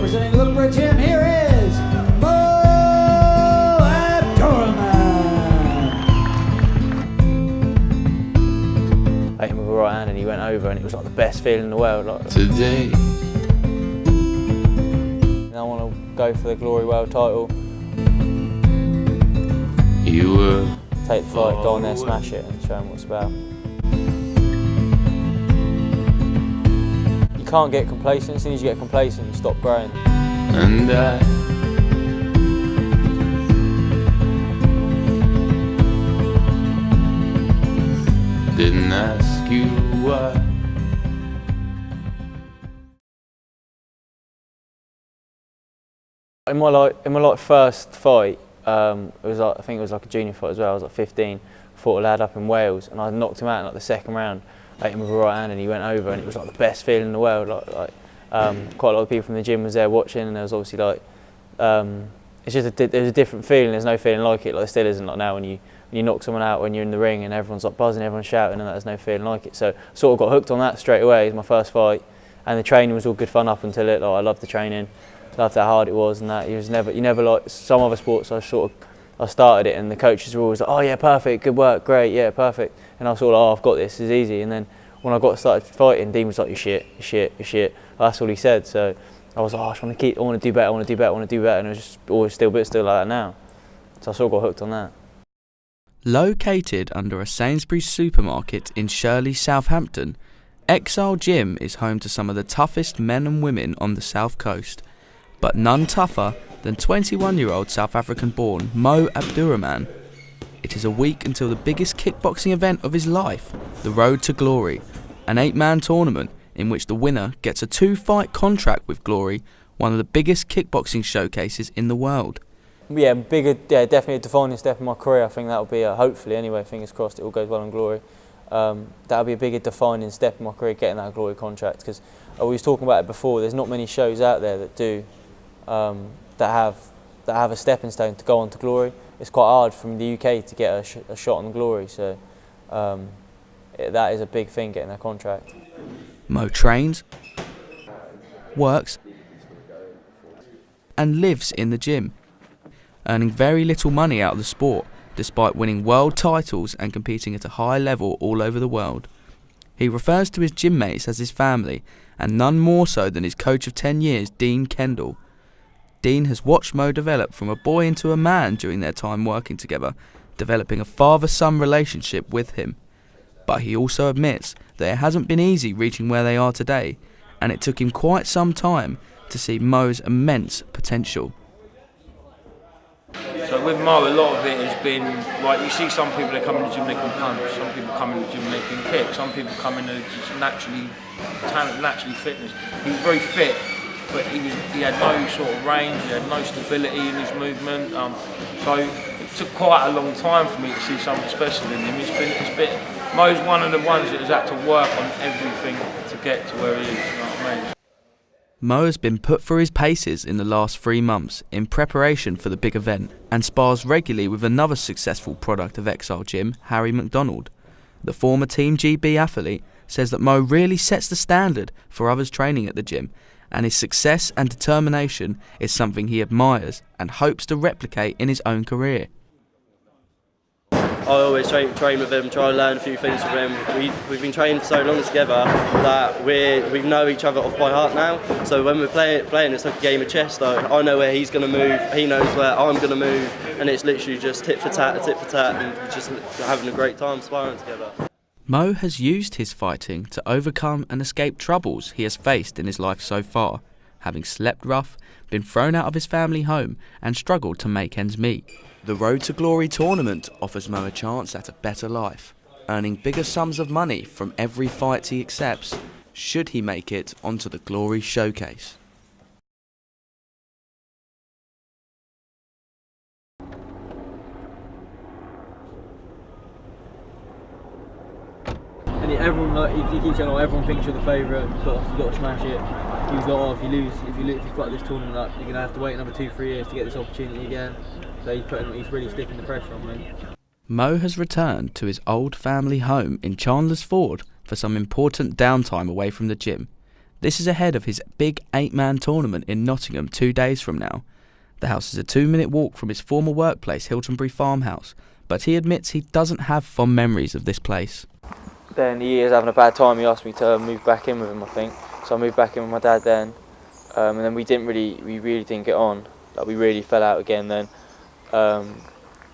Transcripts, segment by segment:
representing the Loughborough Gym, here is Mo Abdurahman. I hit him with a right hand and he went over, and it was like the best feeling in the world. Like, today. I want to go for the Glory World title. You were. Take the fight, go on there, smash it, and show them what it's about. You can't get complacent. As soon as you get complacent, you stop growing. And I didn't ask you why. In my first fight, it was like, I think it was like a junior fight as well. I was like 15, fought a lad up in Wales, and I knocked him out in like the second round. I hit him with a right hand, and he went over, and it was like the best feeling in the world. Quite a lot of people from the gym was there watching, and there was obviously like, it's just there's a different feeling. There's no feeling like it. Like there still isn't like now when you knock someone out when you're in the ring and everyone's like buzzing, everyone's shouting, and there's no feeling like it. So I sort of got hooked on that straight away. It was my first fight, and the training was all good fun up until it. Like I loved the training. Loved how hard it was, and that you never like some other sports. I started it, and the coaches were always like, "Oh yeah, perfect, good work, great, yeah, perfect." And I was sort of, "Oh, I've got this. It's easy." And then when I started fighting, Dean was like, "You're shit, you're shit, you're shit." That's all he said. So I was like, "Oh, I want to do better, I want to do better, I want to do better." And it was just always still like that now. So I sort of got hooked on that. Located under a Sainsbury's supermarket in Shirley, Southampton, Exile Gym is home to some of the toughest men and women on the South Coast. But none tougher than 21-year-old South African-born Mo Abdurahman. It is a week until the biggest kickboxing event of his life, the Road to Glory, an 8-man tournament in which the winner gets a 2-fight contract with Glory, one of the biggest kickboxing showcases in the world. Yeah, definitely a defining step in my career. I think that'll be, hopefully anyway, fingers crossed it all goes well on Glory. That'll be a bigger defining step in my career, getting that Glory contract, because we was talking about it before, there's not many shows out there that do that have a stepping stone to go on to Glory. It's quite hard from the UK to get a shot on Glory, so that is a big thing, getting that contract. Mo trains, works and lives in the gym, earning very little money out of the sport despite winning world titles and competing at a high level all over the world. He refers to his gym mates as his family, and none more so than his coach of 10 years, Dean Kendall. Dean has watched Mo develop from a boy into a man during their time working together, developing a father-son relationship with him. But he also admits that it hasn't been easy reaching where they are today, and it took him quite some time to see Mo's immense potential. So with Mo, a lot of it has been, like you see some people that come in the gym, they can punch, some people come in the gym, they can kick, some people come in just naturally talent, naturally fitness. He was very fit, but he had no sort of range, he had no stability in his movement. So it took quite a long time for me to see something special in him. Mo's one of the ones that has had to work on everything to get to where he is, you know what I mean? Mo has been put through his paces in the last 3 months in preparation for the big event, and spars regularly with another successful product of Exile Gym, Harry McDonald. The former Team GB athlete says that Mo really sets the standard for others training at the gym, and his success and determination is something he admires and hopes to replicate in his own career. I always train with him, try and learn a few things from him. We've been training for so long together that we know each other off by heart now. So when we're playing, it's like a game of chess. Though I know where he's going to move, he knows where I'm going to move, and it's literally just tit for tat, and just having a great time sparring together. Mo has used his fighting to overcome and escape troubles he has faced in his life so far, having slept rough, been thrown out of his family home, and struggled to make ends meet. The Road to Glory tournament offers Mo a chance at a better life, earning bigger sums of money from every fight he accepts, should he make it onto the Glory showcase. And everyone, he keeps saying, "Oh, everyone thinks you're the favourite. You've got to smash it." He was like, "Oh, if you fuck this tournament up, you're gonna have to wait another 2-3 years to get this opportunity again." So he's really sticking the pressure on me. Mo has returned to his old family home in Chandler's Ford for some important downtime away from the gym. This is ahead of his big 8-man tournament in Nottingham 2 days from now. The house is a 2-minute walk from his former workplace, Hiltonbury Farmhouse, but he admits he doesn't have fond memories of this place. Then he was having a bad time, he asked me to move back in with him, I think. So I moved back in with my dad then, and then we really didn't get on. Like, we really fell out again then. Yeah,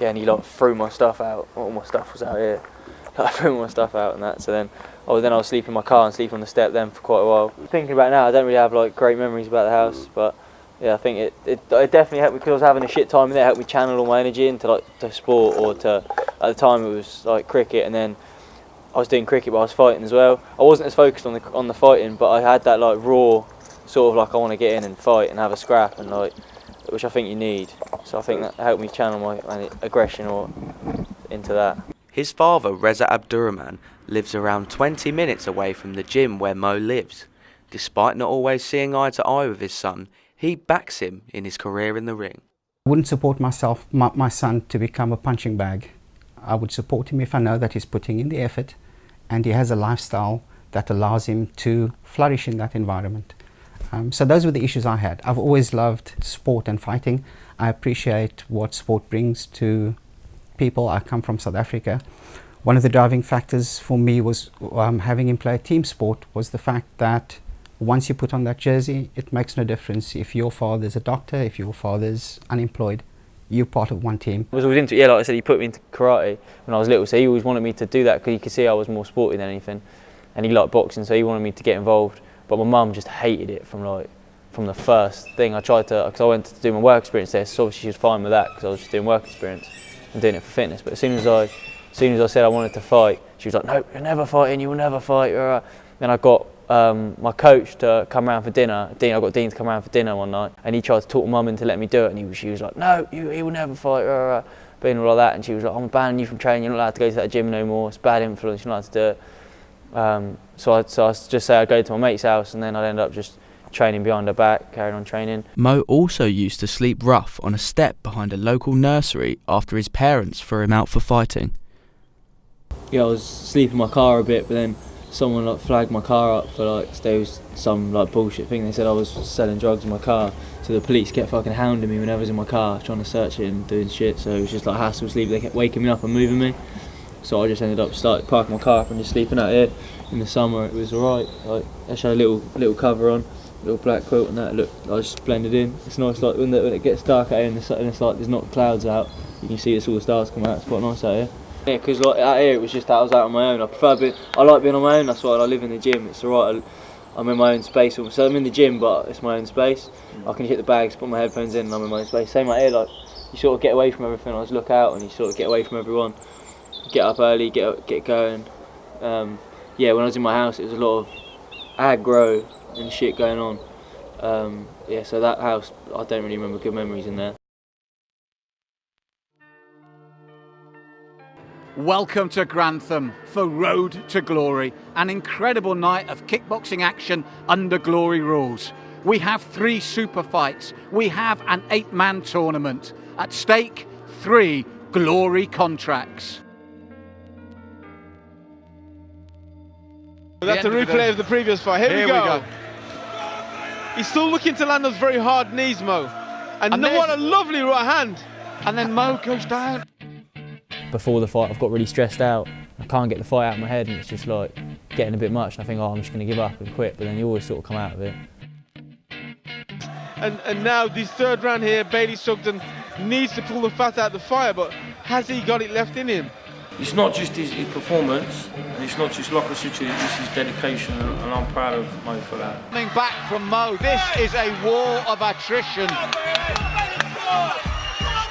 and he like threw my stuff out. All my stuff was out here. I threw my stuff out and that. So then I was sleeping in my car and sleeping on the step then for quite a while. Thinking about it now, I don't really have like great memories about the house, but yeah, I think it definitely helped me because I was having a shit time in there. It helped me channel all my energy into like to sport or to, at the time it was like cricket, and then I was doing cricket but I was fighting as well. I wasn't as focused on the fighting, but I had that like raw sort of like I want to get in and fight and have a scrap, and like, which I think you need. So I think that helped me channel my aggression or into that. His father, Reza Abdurahman, lives around 20 minutes away from the gym where Mo lives. Despite not always seeing eye to eye with his son, he backs him in his career in the ring. I wouldn't support my son to become a punching bag. I would support him if I know that he's putting in the effort and he has a lifestyle that allows him to flourish in that environment. So those were the issues I had. I've always loved sport and fighting. I appreciate what sport brings to people. I come from South Africa. One of the driving factors for me was having him play team sport was the fact that once you put on that jersey, it makes no difference if your father's a doctor, if your father's unemployed, you're part of one team. I was always into, yeah, like I said, he put me into karate when I was little, so he always wanted me to do that because he could see I was more sporty than anything, and he liked boxing, so he wanted me to get involved. But my mum just hated it from the first thing. I tried to, because I went to do my work experience there, so obviously she was fine with that because I was just doing work experience and doing it for fitness. But as soon as I said I wanted to fight, she was like, "No, you're never fighting. You will never fight." Then I got my coach to come round for dinner. I got Dean to come round for dinner one night, and he tried to talk mum into letting me do it, and she was like, "No, he will never fight." Being all like that, and she was like, "I'm banning you from training. You're not allowed to go to that gym no more. It's bad influence. You're not allowed to do it." So I just say I'd go to my mate's house, and then I'd end up just training behind her back, carrying on training. Mo also used to sleep rough on a step behind a local nursery after his parents threw him out for fighting. Yeah, I was sleeping in my car a bit, but then someone like flagged my car up for like there was some like bullshit thing. They said I was selling drugs in my car, so the police kept fucking hounding me whenever I was in my car trying to search it and doing shit. So it was just like hassle sleep. They kept waking me up and moving me. So I just ended up parking my car up and just sleeping out here. In the summer it was alright. Like I just had a little cover on, little black quilt and that. Look, I just blended in. It's nice like when it gets dark out here and it's like there's not clouds out. You can see all the stars come out. It's quite nice out here. Yeah, because like out here it was just that I was out on my own. I like being on my own. That's why I live in the gym. It's alright. I'm in my own space. So I'm in the gym, but it's my own space. I can hit the bags, put my headphones in, and I'm in my own space. Same out here. Like you sort of get away from everything. I just look out and you sort of get away from everyone. Get up early, get going. Yeah, when I was in my house, it was a lot of aggro and shit going on. Yeah, so that house, I don't really remember good memories in there. Welcome to Grantham for Road to Glory, an incredible night of kickboxing action under glory rules. We have 3 super fights. We have an 8-man tournament. At stake, 3 glory contracts. That's a replay of the previous fight. Here we go. He's still looking to land those very hard knees, Mo. And what a lovely right hand. And then Mo goes down. Before the fight, I've got really stressed out. I can't get the fight out of my head, and it's just like getting a bit much. And I think, I'm just going to give up and quit. But then you always sort of come out of it. And now this third round here, Bailey Sugden needs to pull the fat out of the fire, but has he got it left in him? It's not just his performance, and it's not just like I said to you, it's his dedication, and I'm proud of Mo for that. Coming back from Mo, this is a war of attrition.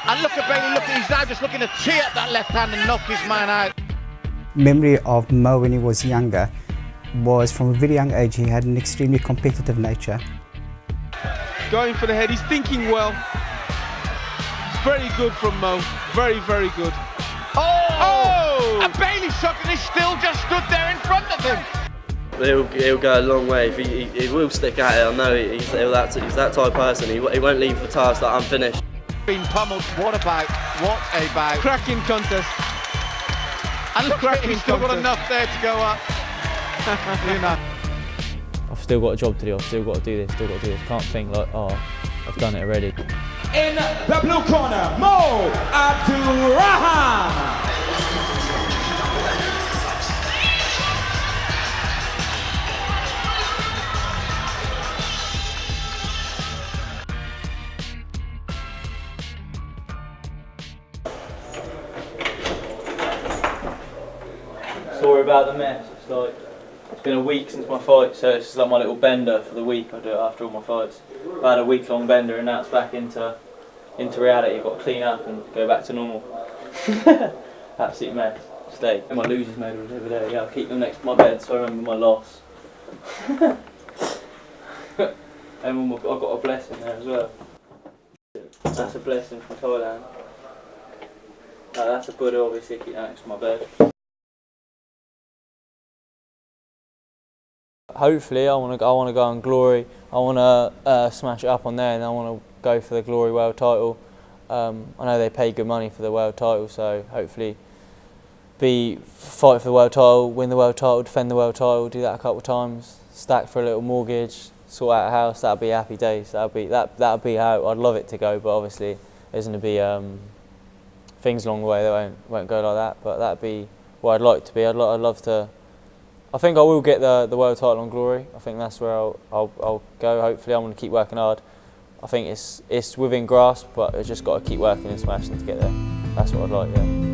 And look at Bailey, he's now just looking to tee up that left hand and knock his man out. Memory of Mo when he was younger was from a very young age he had an extremely competitive nature. Going for the head, he's thinking well. Very good from Mo, very, very good. Oh! And Bailey Sugden is still just stood there in front of him. He'll go a long way. He will stick at it. I know he's that type of person. He won't leave the task that unfinished. Been pummeled. What a bout. Cracking contest. And look, he's still got enough there to go up. You know. I've still got a job to do, I've still got to do this, still got to do this. Can't think like, oh, I've done it already. In the blue corner, Mo Abdurahman. Sorry about the mess. It's been a week since my fight, so it's just like my little bender for the week. I do it after all my fights. I had a week-long bender, and now it's back into reality. You've got to clean up and go back to normal. Absolute mess. Stay. My losers medals over there. Yeah, I'll keep them next to my bed so I remember my loss. And I've got a blessing there as well. That's a blessing from Thailand. That's a Buddha, obviously. Keep that next to my bed. Hopefully, I want to go on Glory. I want to smash it up on there, and I want to go for the Glory World Title. I know they pay good money for the World Title, so hopefully, fight for the World Title, win the World Title, defend the World Title, do that a couple of times, stack for a little mortgage, sort out a house. That'd be happy days. That'd be how I'd love it to go. But obviously, there's going to be things along the way that won't go like that. But that'd be what I'd like to be. I'd love to. I think I will get the world title on Glory. I think that's where I'll go. Hopefully, I'm going to keep working hard. I think it's within grasp, but I've just got to keep working and smashing to get there. That's what I'd like, yeah.